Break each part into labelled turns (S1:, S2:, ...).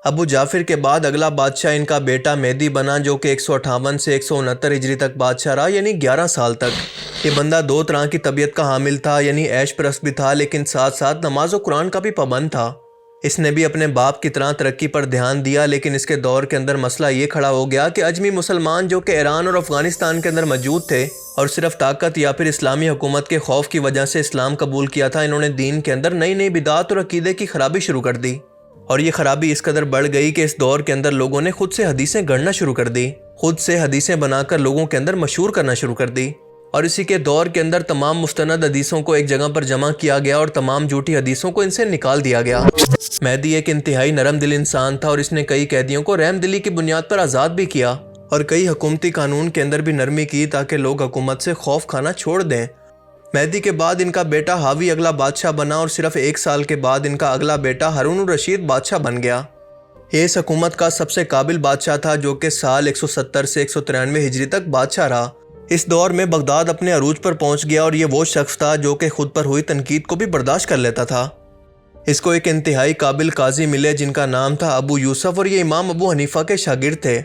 S1: ابو جعفر کے بعد اگلا بادشاہ ان کا بیٹا مہدی بنا، جو کہ 158 سے 169 ہجری تک بادشاہ رہا، یعنی 11 سال تک۔ یہ بندہ دو طرح کی طبیعت کا حامل تھا، یعنی عیش پرست بھی تھا لیکن ساتھ ساتھ نماز و قرآن کا بھی پابند تھا۔ اس نے بھی اپنے باپ کی طرح ترقی پر دھیان دیا، لیکن اس کے دور کے اندر مسئلہ یہ کھڑا ہو گیا کہ اجمی مسلمان جو کہ ایران اور افغانستان کے اندر موجود تھے اور صرف طاقت یا پھر اسلامی حکومت کے خوف کی وجہ سے اسلام قبول کیا تھا، انہوں نے دین کے اندر نئی نئی بدعات اور عقیدے کی خرابی شروع کر دی، اور یہ خرابی اس قدر بڑھ گئی کہ اس دور کے اندر لوگوں نے خود سے حدیثیں گڑھنا شروع کر دی، خود سے حدیثیں بنا کر لوگوں کے اندر مشہور کرنا شروع کر دی، اور اسی کے دور کے اندر تمام مستند حدیثوں کو ایک جگہ پر جمع کیا گیا اور تمام جھوٹی حدیثوں کو ان سے نکال دیا گیا۔ مہدی ایک انتہائی نرم دل انسان تھا، اور اس نے کئی قیدیوں کو رحم دلی کی بنیاد پر آزاد بھی کیا، اور کئی حکومتی قانون کے اندر بھی نرمی کی تاکہ لوگ حکومت سے خوف کھانا چھوڑ دیں۔ مہدی کے بعد ان کا بیٹا حاوی اگلا بادشاہ بنا، اور صرف 1 سال کے بعد ان کا اگلا بیٹا ہارون الرشید بادشاہ بن گیا۔ یہ اس حکومت کا سب سے قابل بادشاہ تھا، جو کہ سال 170 سے 193 ہجری تک بادشاہ رہا۔ اس دور میں بغداد اپنے عروج پر پہنچ گیا، اور یہ وہ شخص تھا جو کہ خود پر ہوئی تنقید کو بھی برداشت کر لیتا تھا۔ اس کو ایک انتہائی قابل قاضی ملے جن کا نام تھا ابو یوسف، اور یہ امام ابو حنیفہ کے شاگرد تھے۔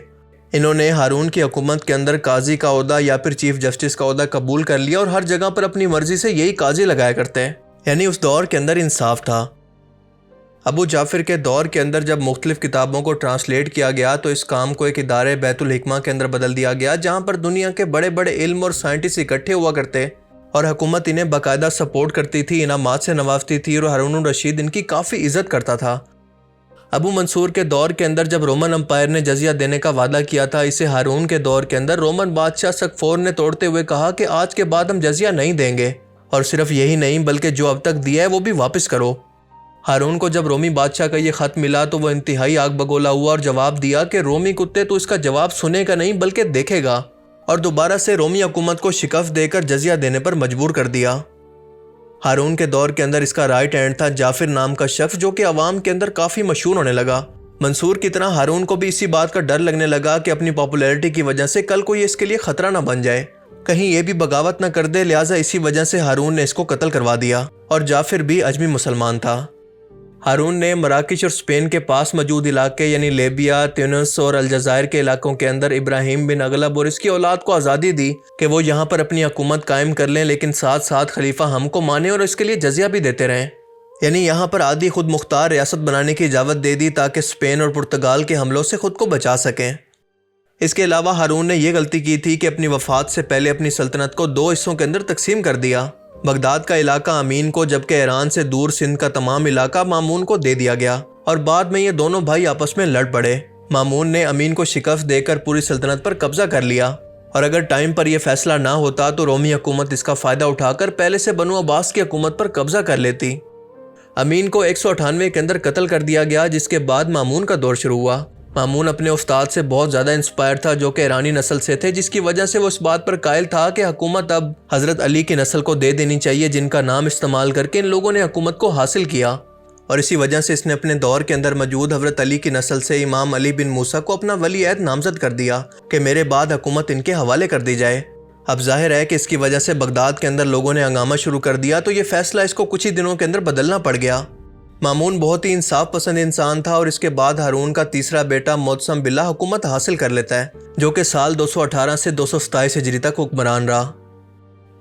S1: انہوں نے ہارون کی حکومت کے اندر قاضی کا عہدہ یا پھر چیف جسٹس کا عہدہ قبول کر لیا، اور ہر جگہ پر اپنی مرضی سے یہی قاضی لگایا کرتے، یعنی اس دور کے اندر انصاف تھا۔ ابو جعفر کے دور کے اندر جب مختلف کتابوں کو ٹرانسلیٹ کیا گیا تو اس کام کو ایک ادارے بیت الحکمہ کے اندر بدل دیا گیا، جہاں پر دنیا کے بڑے بڑے علم اور سائنٹسٹ اکٹھے ہوا کرتے، اور حکومت انہیں باقاعدہ سپورٹ کرتی تھی، انعامات سے نوازتی تھی، اور ہارون الرشید ان کی کافی عزت کرتا تھا۔ ابو منصور کے دور کے اندر جب رومن امپائر نے جزیہ دینے کا وعدہ کیا تھا، اسے ہارون کے دور کے اندر رومن بادشاہ سکفور نے توڑتے ہوئے کہا کہ آج کے بعد ہم جزیہ نہیں دیں گے، اور صرف یہی نہیں بلکہ جو اب تک دیا ہے وہ بھی واپس کرو۔ ہارون کو جب رومی بادشاہ کا یہ خط ملا تو وہ انتہائی آگ بگولا ہوا اور جواب دیا کہ رومی کتے تو اس کا جواب سنے گا نہیں بلکہ دیکھے گا، اور دوبارہ سے رومی حکومت کو شکست دے کر جزیہ دینے پر مجبور کر دیا۔ ہارون کے دور کے اندر اس کا رائٹ ہینڈ تھا جعفر نام کا شخص، جو کہ عوام کے اندر کافی مشہور ہونے لگا۔ منصور کی طرح ہارون کو بھی اسی بات کا ڈر لگنے لگا کہ اپنی پاپولیرٹی کی وجہ سے کل کو یہ اس کے لیے خطرہ نہ بن جائے، کہیں یہ بھی بغاوت نہ کر دے، لہٰذا اسی وجہ سے ہارون نے اس کو قتل کروا دیا، اور جعفر بھی اجمی مسلمان تھا۔ ہارون نے مراکش اور اسپین کے پاس موجود علاقے یعنی لیبیا، تیونس اور الجزائر کے علاقوں کے اندر ابراہیم بن اغلب اور اس کی اولاد کو آزادی دی کہ وہ یہاں پر اپنی حکومت قائم کر لیں، لیکن ساتھ ساتھ خلیفہ ہم کو مانے اور اس کے لیے جزیہ بھی دیتے رہیں، یعنی یہاں پر عادی خود مختار ریاست بنانے کی اجازت دے دی تاکہ اسپین اور پرتگال کے حملوں سے خود کو بچا سکیں۔ اس کے علاوہ ہارون نے یہ غلطی کی تھی کہ اپنی وفات سے پہلے اپنی سلطنت کو 2 حصوں کے اندر تقسیم کر دیا، بغداد کا علاقہ امین کو، جبکہ ایران سے دور سندھ کا تمام علاقہ مامون کو دے دیا گیا، اور بعد میں یہ دونوں بھائی آپس میں لڑ پڑے۔ مامون نے امین کو شکست دے کر پوری سلطنت پر قبضہ کر لیا، اور اگر ٹائم پر یہ فیصلہ نہ ہوتا تو رومی حکومت اس کا فائدہ اٹھا کر پہلے سے بنو عباس کی حکومت پر قبضہ کر لیتی۔ امین کو 198 کے اندر قتل کر دیا گیا، جس کے بعد مامون کا دور شروع ہوا۔ مامون اپنے استاد سے بہت زیادہ انسپائر تھا، جو کہ ایرانی نسل سے تھے، جس کی وجہ سے وہ اس بات پر قائل تھا کہ حکومت اب حضرت علی کی نسل کو دے دینی چاہیے، جن کا نام استعمال کر کے ان لوگوں نے حکومت کو حاصل کیا، اور اسی وجہ سے اس نے اپنے دور کے اندر موجود حضرت علی کی نسل سے امام علی بن موسیٰ کو اپنا ولی عہد نامزد کر دیا کہ میرے بعد حکومت ان کے حوالے کر دی جائے۔ اب ظاہر ہے کہ اس کی وجہ سے بغداد کے اندر لوگوں نے ہنگامہ شروع کر دیا، تو یہ فیصلہ اس کو کچھ ہی دنوں کے اندر بدلنا پڑ گیا۔ مامون بہت ہی انصاف پسند انسان تھا، اور اس کے بعد ہارون کا تیسرا بیٹا معتصم باللہ حکومت حاصل کر لیتا ہے، جو کہ سال 218 سے 227 ہجری تک حکمران رہا۔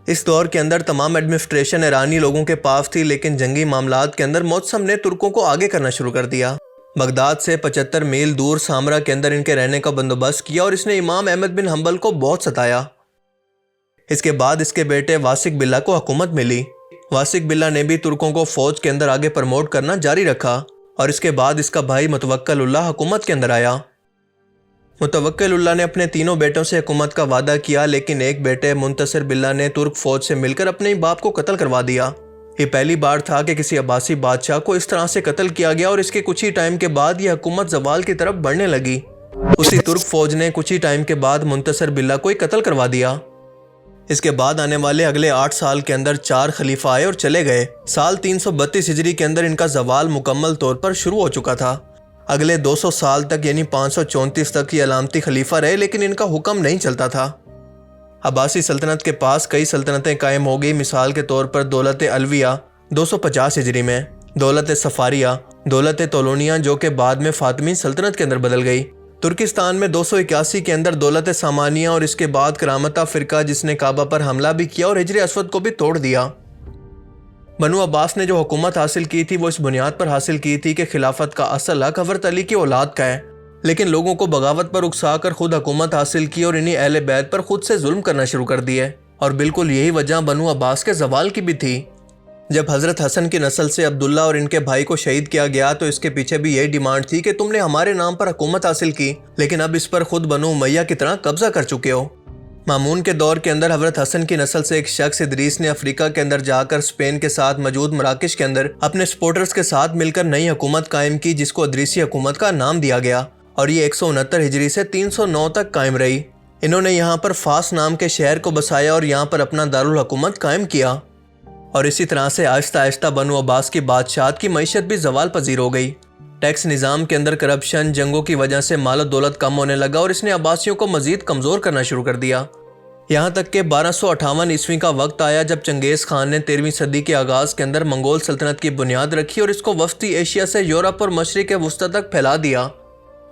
S1: اس دور کے اندر تمام ایڈمنسٹریشن ایرانی لوگوں کے پاس تھی، لیکن جنگی معاملات کے اندر معتصم نے ترکوں کو آگے کرنا شروع کر دیا۔ بغداد سے 75 میل دور سامرا کے اندر ان کے رہنے کا بندوبست کیا، اور اس نے امام احمد بن حنبل کو بہت ستایا۔ اس کے بعد اس کے بیٹے واسق باللہ کو حکومت ملی۔ واسق باللہ نے بھی ترکوں کو فوج کے اندر آگے پرموٹ کرنا جاری رکھا، اور اس کے بعد اس کا بھائی متوکل اللہ حکومت کے اندر آیا۔ متوکل اللہ نے اپنے تینوں بیٹوں سے حکومت کا وعدہ کیا، لیکن ایک بیٹے منتصر باللہ نے ترک فوج سے مل کر اپنے باپ کو قتل کروا دیا۔ یہ پہلی بار تھا کہ کسی عباسی بادشاہ کو اس طرح سے قتل کیا گیا، اور اس کے کچھ ہی ٹائم کے بعد یہ حکومت زوال کی طرف بڑھنے لگی۔ اسی ترک فوج نے کچھ ہی ٹائم کے بعد منتصر باللہ کو ہی قتل کروا دیا۔ اس کے بعد آنے والے اگلے 8 سال کے اندر 4 خلیفہ آئے اور چلے گئے۔ سال 332 ہجری کے اندر ان کا زوال مکمل طور پر شروع ہو چکا تھا۔ اگلے 200 سال تک یعنی 534 تک یہ علامتی خلیفہ رہے، لیکن ان کا حکم نہیں چلتا تھا۔ عباسی سلطنت کے پاس کئی سلطنتیں قائم ہو گئی، مثال کے طور پر دولت علویہ 250 ہجری میں، دولت صفاریہ دولت تولونیہ جو کہ بعد میں فاطمی سلطنت کے اندر بدل گئی۔ ترکستان میں 281 کے اندر دولت سامانیہ اور اس کے بعد کرامتہ فرقہ جس نے کعبہ پر حملہ بھی کیا اور ہجر اسود کو بھی توڑ دیا۔ بنو عباس نے جو حکومت حاصل کی تھی وہ اس بنیاد پر حاصل کی تھی کہ خلافت کا اصل حق حضرت علی کی اولاد کا ہے، لیکن لوگوں کو بغاوت پر اکسا کر خود حکومت حاصل کی اور انہی اہل بیت پر خود سے ظلم کرنا شروع کر دیے، اور بالکل یہی وجہ بنو عباس کے زوال کی بھی تھی۔ جب حضرت حسن کی نسل سے عبداللہ اور ان کے بھائی کو شہید کیا گیا تو اس کے پیچھے بھی یہی ڈیمانڈ تھی کہ تم نے ہمارے نام پر حکومت حاصل کی لیکن اب اس پر خود بنو امیہ کی طرح قبضہ کر چکے ہو۔ مامون کے دور کے اندر حضرت حسن کی نسل سے ایک شخص ادریس نے افریقہ کے اندر جا کر اسپین کے ساتھ موجود مراکش کے اندر اپنے سپورٹرز کے ساتھ مل کر نئی حکومت قائم کی جس کو ادریسی حکومت کا نام دیا گیا، اور یہ 169 ہجری سے 309 تک قائم رہی۔ انہوں نے یہاں پر فاس نام کے شہر کو بسایا اور یہاں پر اپنا دارالحکومت قائم کیا، اور اسی طرح سے آہستہ آہستہ بنو عباس کی بادشاہت کی معیشت بھی زوال پذیر ہو گئی۔ ٹیکس نظام کے اندر کرپشن، جنگوں کی وجہ سے مال و دولت کم ہونے لگا اور اس نے عباسیوں کو مزید کمزور کرنا شروع کر دیا، یہاں تک کہ 1258 عیسوی کا وقت آیا جب چنگیز خان نے 13ویں صدی کے آغاز کے اندر منگول سلطنت کی بنیاد رکھی اور اس کو وسطی ایشیا سے یورپ اور مشرق وسطیٰ تک پھیلا دیا،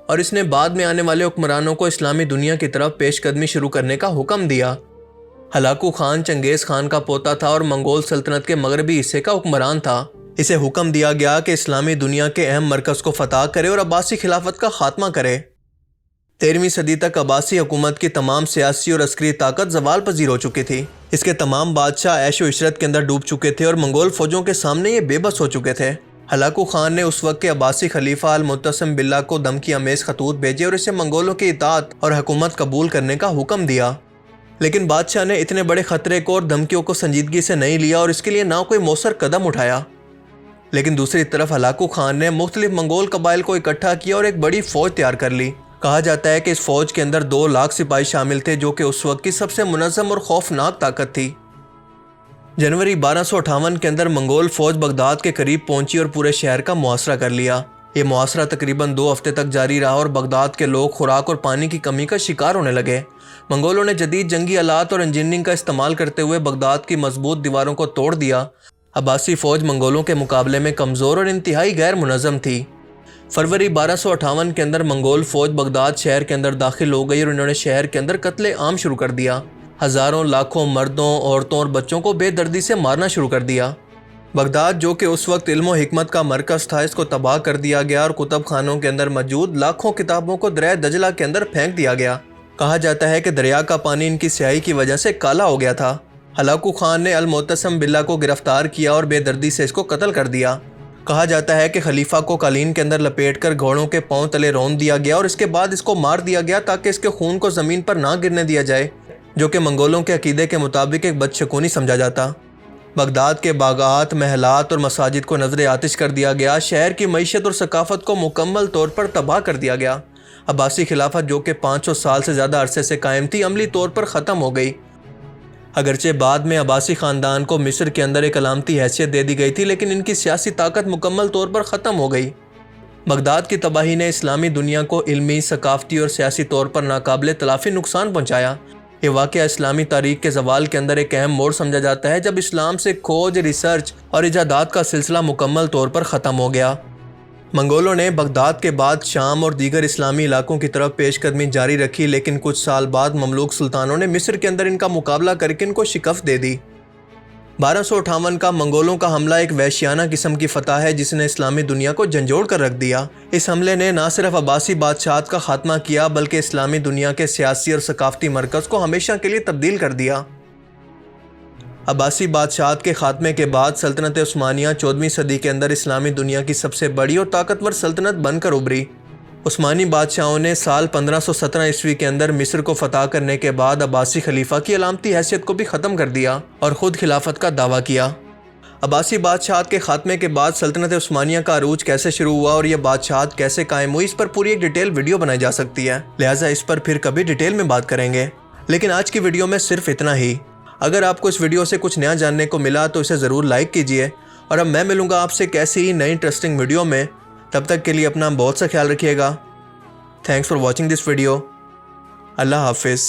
S1: اور اس نے بعد میں آنے والے حکمرانوں کو اسلامی دنیا کی طرف پیش قدمی شروع کرنے کا حکم دیا۔ ہلاکو خان چنگیز خان کا پوتا تھا اور منگول سلطنت کے مغربی حصے کا حکمران تھا۔ اسے حکم دیا گیا کہ اسلامی دنیا کے اہم مرکز کو فتح کرے اور عباسی خلافت کا خاتمہ کرے۔ 13ویں صدی تک عباسی حکومت کی تمام سیاسی اور عسکری طاقت زوال پذیر ہو چکی تھی۔ اس کے تمام بادشاہ عیش و عشرت کے اندر ڈوب چکے تھے اور منگول فوجوں کے سامنے یہ بے بس ہو چکے تھے۔ ہلاکو خان نے اس وقت کے عباسی خلیفہ المعتصم باللہ کو دھمکی آمیز خطوط بھیجے اور اسے منگولوں کی اطاعت اور حکومت قبول کرنے کا حکم دیا، لیکن بادشاہ نے اتنے بڑے خطرے کو اور دھمکیوں کو سنجیدگی سے نہیں لیا اور اس کے لیے نہ کوئی مؤثر قدم اٹھایا۔ لیکن دوسری طرف ہلاکو خان نے مختلف منگول قبائل کو اکٹھا کیا اور ایک بڑی فوج تیار کر لی۔ کہا جاتا ہے کہ اس فوج کے اندر 2 لاکھ سپاہی شامل تھے جو کہ اس وقت کی سب سے منظم اور خوفناک طاقت تھی۔ جنوری 1258 کے اندر منگول فوج بغداد کے قریب پہنچی اور پورے شہر کا محاصرہ کر لیا۔ یہ محاصرہ تقریباً 2 ہفتے تک جاری رہا اور بغداد کے لوگ خوراک اور پانی کی کمی کا شکار ہونے لگے۔ منگولوں نے جدید جنگی آلات اور انجینئرنگ کا استعمال کرتے ہوئے بغداد کی مضبوط دیواروں کو توڑ دیا۔ عباسی فوج منگولوں کے مقابلے میں کمزور اور انتہائی غیر منظم تھی۔ فروری 1258 کے اندر منگول فوج بغداد شہر کے اندر داخل ہو گئی اور انہوں نے شہر کے اندر قتل عام شروع کر دیا۔ ہزاروں لاکھوں مردوں، عورتوں اور بچوں کو بے دردی سے مارنا شروع کر دیا۔ بغداد جو کہ اس وقت علم و حکمت کا مرکز تھا، اس کو تباہ کر دیا گیا اور کتب خانوں کے اندر موجود لاکھوں کتابوں کو دریائے دجلہ کے اندر پھینک دیا گیا۔ کہا جاتا ہے کہ دریا کا پانی ان کی سیاہی کی وجہ سے کالا ہو گیا تھا۔ ہلاکو خان نے المعتصم باللہ کو گرفتار کیا اور بے دردی سے اس کو قتل کر دیا۔ کہا جاتا ہے کہ خلیفہ کو قالین کے اندر لپیٹ کر گھوڑوں کے پاؤں تلے رون دیا گیا اور اس کے بعد اس کو مار دیا گیا تاکہ اس کے خون کو زمین پر نہ گرنے دیا جائے، جو کہ منگولوں کے عقیدے کے مطابق ایک بدشگونی سمجھا جاتا۔ بغداد کے باغات، محلات اور مساجد کو نظر آتش کر دیا گیا۔ شہر کی معیشت اور ثقافت کو مکمل طور پر تباہ کر دیا گیا۔ عباسی خلافت جو کہ 500 سال سے زیادہ عرصے سے قائم تھی، عملی طور پر ختم ہو گئی۔ اگرچہ بعد میں عباسی خاندان کو مصر کے اندر ایک علامتی حیثیت دے دی گئی تھی، لیکن ان کی سیاسی طاقت مکمل طور پر ختم ہو گئی۔ بغداد کی تباہی نے اسلامی دنیا کو علمی، ثقافتی اور سیاسی طور پر ناقابل تلافی نقصان پہنچایا۔ یہ واقعہ اسلامی تاریخ کے زوال کے اندر ایک اہم موڑ سمجھا جاتا ہے جب اسلام سے کھوج، ریسرچ اور ایجادات کا سلسلہ مکمل طور پر ختم ہو گیا۔ منگولوں نے بغداد کے بعد شام اور دیگر اسلامی علاقوں کی طرف پیش قدمی جاری رکھی، لیکن کچھ سال بعد مملوک سلطانوں نے مصر کے اندر ان کا مقابلہ کر کے ان کو شکست دے دی۔ 1258 کا منگولوں کا حملہ ایک وحشیانہ قسم کی فتح ہے جس نے اسلامی دنیا کو جھنجھوڑ کر رکھ دیا۔ اس حملے نے نہ صرف عباسی بادشاہت کا خاتمہ کیا بلکہ اسلامی دنیا کے سیاسی اور ثقافتی مرکز کو ہمیشہ کے لیے تبدیل کر دیا۔ عباسی بادشاہت کے خاتمے کے بعد سلطنت عثمانیہ 14ویں صدی کے اندر اسلامی دنیا کی سب سے بڑی اور طاقتور سلطنت بن کر ابھری۔ عثمانی بادشاہوں نے سال 1517 عیسوی کے اندر مصر کو فتح کرنے کے بعد عباسی خلیفہ کی علامتی حیثیت کو بھی ختم کر دیا اور خود خلافت کا دعویٰ کیا۔ عباسی بادشاہت کے خاتمے کے بعد سلطنت عثمانیہ کا عروج کیسے شروع ہوا اور یہ بادشاہت کیسے قائم ہوئی، اس پر پوری ایک ڈیٹیل ویڈیو بنائی جا سکتی ہے، لہٰذا اس پر پھر کبھی ڈیٹیل میں بات کریں گے، لیکن آج کی ویڈیو میں صرف اتنا ہی۔ اگر آپ کو اس ویڈیو سے کچھ نیا جاننے کو ملا تو اسے ضرور لائک کیجئے، اور اب میں ملوں گا آپ سے کیسی ہی نئی انٹرسٹنگ ویڈیو میں۔ تب تک کے لیے اپنا بہت سا خیال رکھیے گا۔ Thanks for watching this video. اللہ حافظ۔